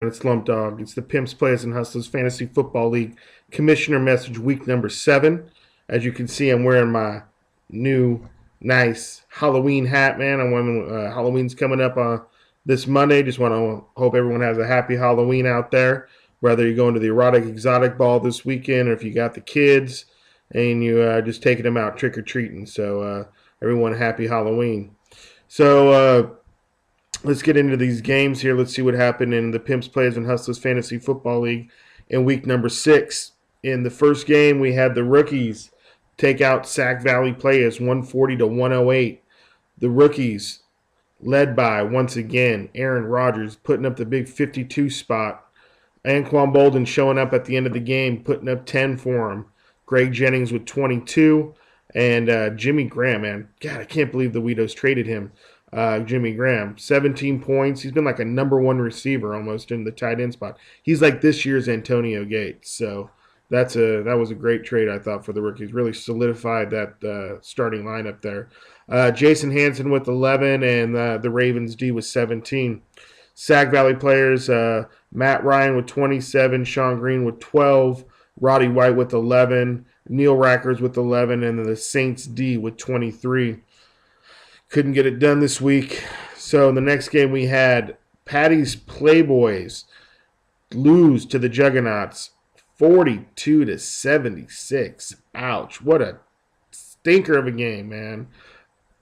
It's Slump Dog. It's the Pimps, Players, and Hustlers Fantasy Football League Commissioner Message Week number 7. As you can see, I'm wearing my new, nice Halloween hat, man. Halloween's coming up this Monday. Just want to hope everyone has a happy Halloween out there. Whether you're going to the erotic exotic ball this weekend or if you got the kids and you just taking them out trick or treating. So, everyone, happy Halloween. So, let's get into these games here. Let's see what happened in the Pimps, Players, and Hustlers Fantasy Football League in week number 6. In the first game, we had the rookies take out Sac Valley Players 140 to 108. The rookies, led by, once again, Aaron Rodgers, putting up the big 52 spot. Anquan Bolden showing up at the end of the game, putting up 10 for him. Greg Jennings with 22. And Jimmy Graham, man. God, I can't believe the Weedos traded him. Jimmy Graham, 17 points. He's been like a number one receiver almost in the tight end spot. He's like this year's Antonio Gates. So that was a great trade, I thought, for the rookies. Really solidified that starting lineup there. Jason Hanson with 11, and the Ravens D with 17. Sac Valley players, Matt Ryan with 27, Sean Green with 12, Roddy White with 11, Neil Rackers with 11, and then the Saints D with 23. Couldn't get it done this week. So in the next game we had Patty's Playboys lose to the Juggernauts 42 to 76. Ouch. What a stinker of a game, man.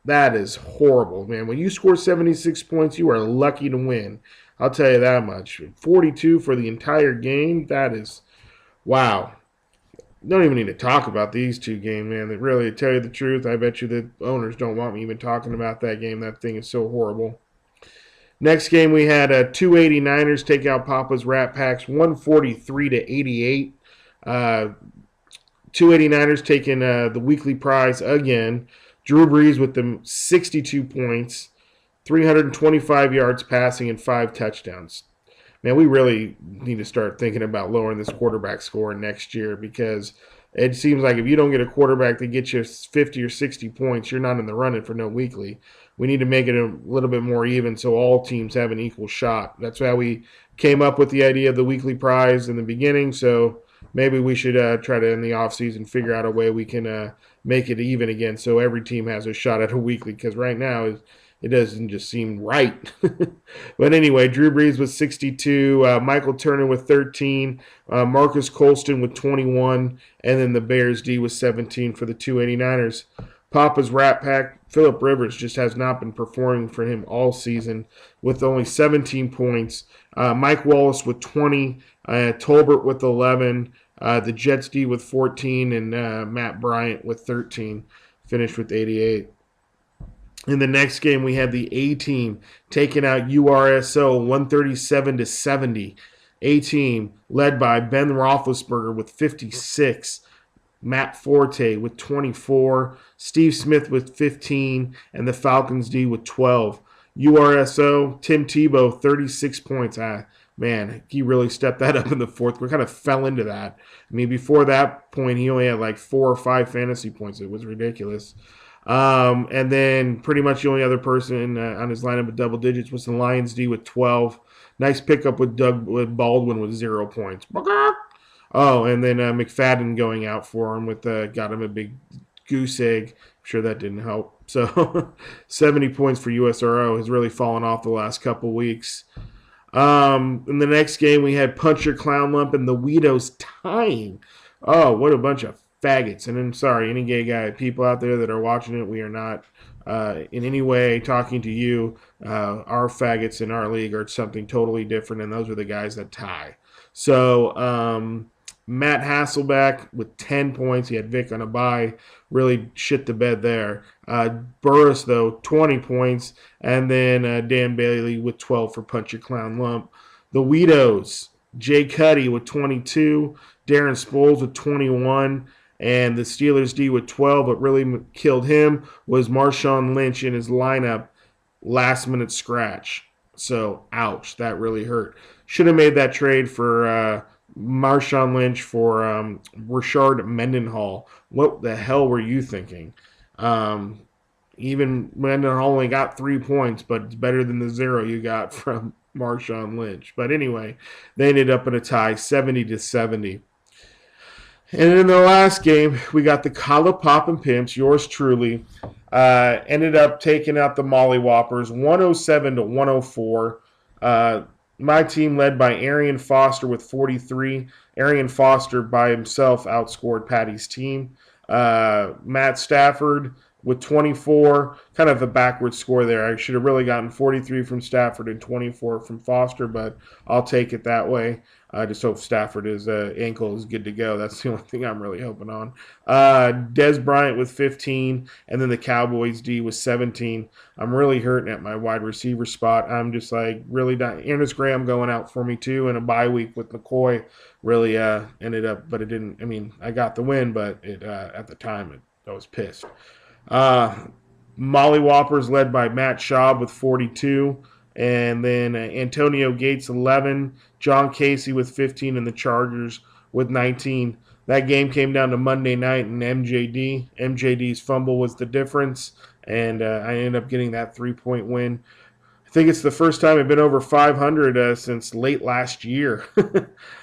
That is horrible, man. When you score 76 points, you are lucky to win. I'll tell you that much. 42 for the entire game, that is, wow. Don't even need to talk about these two games, man. That really, to tell you the truth, I bet you the owners don't want me even talking about that game. That thing is so horrible. Next game, we had 289ers take out Papa's Rat Packs 143 to 88. 289ers taking the weekly prize again. Drew Brees with them 62 points, 325 yards passing, and 5 touchdowns. Man, we really need to start thinking about lowering this quarterback score next year because it seems like if you don't get a quarterback that gets you 50 or 60 points, you're not in the running for no weekly. We need to make it a little bit more even so all teams have an equal shot. That's why we came up with the idea of the weekly prize in the beginning, so maybe we should try to, in the offseason, figure out a way we can make it even again so every team has a shot at a weekly because right now it doesn't just seem right. But anyway, Drew Brees with 62, Michael Turner with 13, Marcus Colston with 21, and then the Bears D with 17 for the 289ers. Papa's Rat Pack, Phillip Rivers just has not been performing for him all season with only 17 points. Mike Wallace with 20, Tolbert with 11, the Jets D with 14, and Matt Bryant with 13, finished with 88. In the next game, we had the A-Team taking out URSO 137 to 70. A-Team led by Ben Roethlisberger with 56, Matt Forte with 24, Steve Smith with 15, and the Falcons D with 12. URSO, Tim Tebow, 36 points. Man, he really stepped that up in the fourth. We kind of fell into that. I mean, before that point, he only had like 4 or 5 fantasy points. It was ridiculous. And then pretty much the only other person on his lineup with double digits was the Lions D with 12. Nice pickup with Baldwin with 0 points. Oh, and then McFadden going out for him with got him a big goose egg. I'm sure that didn't help. So 70 points for USRO has really fallen off the last couple weeks. In the next game, we had Puncher Clown Lump and the Weedos tying. Oh, what a bunch of faggots. And I'm sorry, any gay guy people out there that are watching it, we are not in any way talking to you. Our faggots in our league are something totally different, and those are the guys that tie. So Matt Hasselback with 10 points. He had Vic on a bye. Really shit the bed there. Burris, though, 20 points. And then Dan Bailey with 12 for Punch Your Clown Lump. The Weedos, Jay Cuddy with 22. Darren Sproles with 21. And the Steelers D with 12. What really killed him was Marshawn Lynch in his lineup, last-minute scratch. So, ouch, that really hurt. Should have made that trade for Marshawn Lynch for Rashard Mendenhall. What the hell were you thinking? even when I only got 3 points, but it's better than the 0 you got from Marshawn Lynch. But anyway, they ended up in a tie, 70-70. And in the last game, we got the Kala Pop and Pimps, yours truly, ended up taking out the Molly Whoppers, 107-104. My team led by Arian Foster with 43. Arian Foster by himself outscored Patty's team. Matt Stafford with 24, kind of a backward score there. I should have really gotten 43 from Stafford and 24 from Foster, but I'll take it that way. I just hope Stafford's ankle is good to go. That's the only thing I'm really hoping on. Des Bryant with 15, and then the Cowboys D with 17. I'm really hurting at my wide receiver spot. I'm just like really dying. Ernest Graham going out for me too, and a bye week with McCoy really ended up, but it didn't. I mean, I got the win, but it at the time I was pissed. Molly Whoppers led by Matt Schaub with 42. And then Antonio Gates, 11. John Casey with 15, and the Chargers with 19. That game came down to Monday night, and MJD. MJD's fumble was the difference, and I ended up getting that 3-point win. I think it's the first time I've been over 500 since late last year,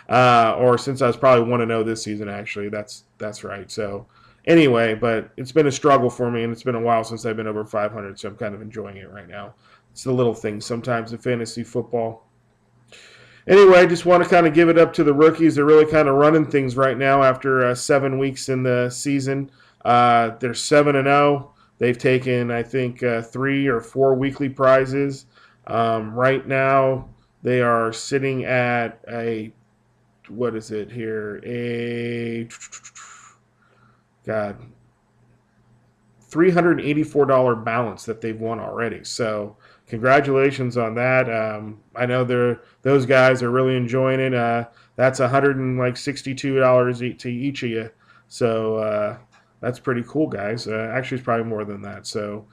or since I was probably 1-0 this season, actually. That's right. So anyway, but it's been a struggle for me, and it's been a while since I've been over 500, so I'm kind of enjoying it right now. It's the little things sometimes in fantasy football. Anyway, I just want to kind of give it up to the rookies. They're really kind of running things right now after 7 weeks in the season. They're 7-0. They've taken, I think, 3 or 4 weekly prizes. Right now, they are sitting at what is it here? $384 balance that they've won already. So congratulations on that. I know those guys are really enjoying it. That's $162 to each of you. So that's pretty cool, guys. Actually, it's probably more than that. So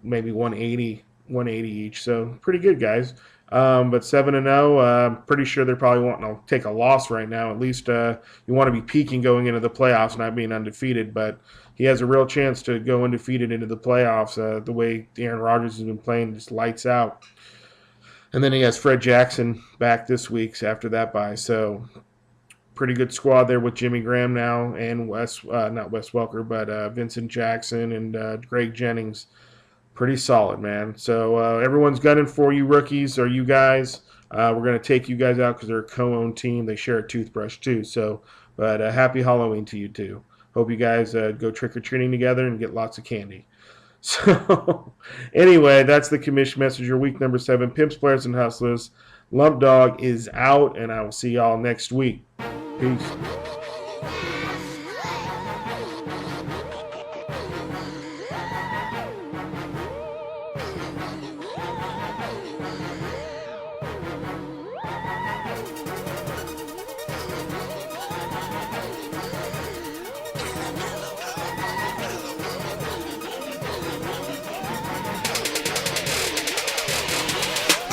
maybe 180 each. So pretty good, guys. But 7-0, pretty sure they're probably wanting to take a loss right now. At least you want to be peaking going into the playoffs, not being undefeated. But he has a real chance to go undefeated into the playoffs. The way Aaron Rodgers has been playing, just lights out. And then he has Fred Jackson back this week after that bye. So pretty good squad there with Jimmy Graham now and not Wes Welker, but Vincent Jackson and Greg Jennings. Pretty solid, man. So everyone's gunning for you rookies or you guys. We're going to take you guys out because they're a co-owned team. They share a toothbrush too. So, but happy Halloween to you too. Hope you guys go trick-or-treating together and get lots of candy. So anyway, that's the Commish Messenger week number 7. Pimps, Players, and Hustlers. Lump Dog is out, and I will see y'all next week. Peace.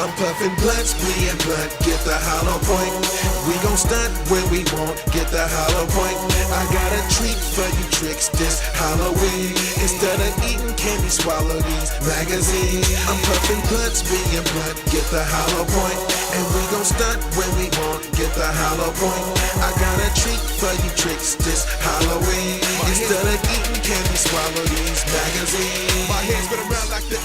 I'm puffin' blunts, bleeding blunt, get the hollow point. We gon' stunt when we won't get the hollow point. I got a treat for you tricks this Halloween. Instead of eating candy, swallow these magazines. I'm puffin' blunts, bleeding blunt, get the hollow point. And we gon' stunt when we won't get the hollow point. I got a treat for you tricks this Halloween. Instead of eating candy, swallow these magazines. My hands been around like the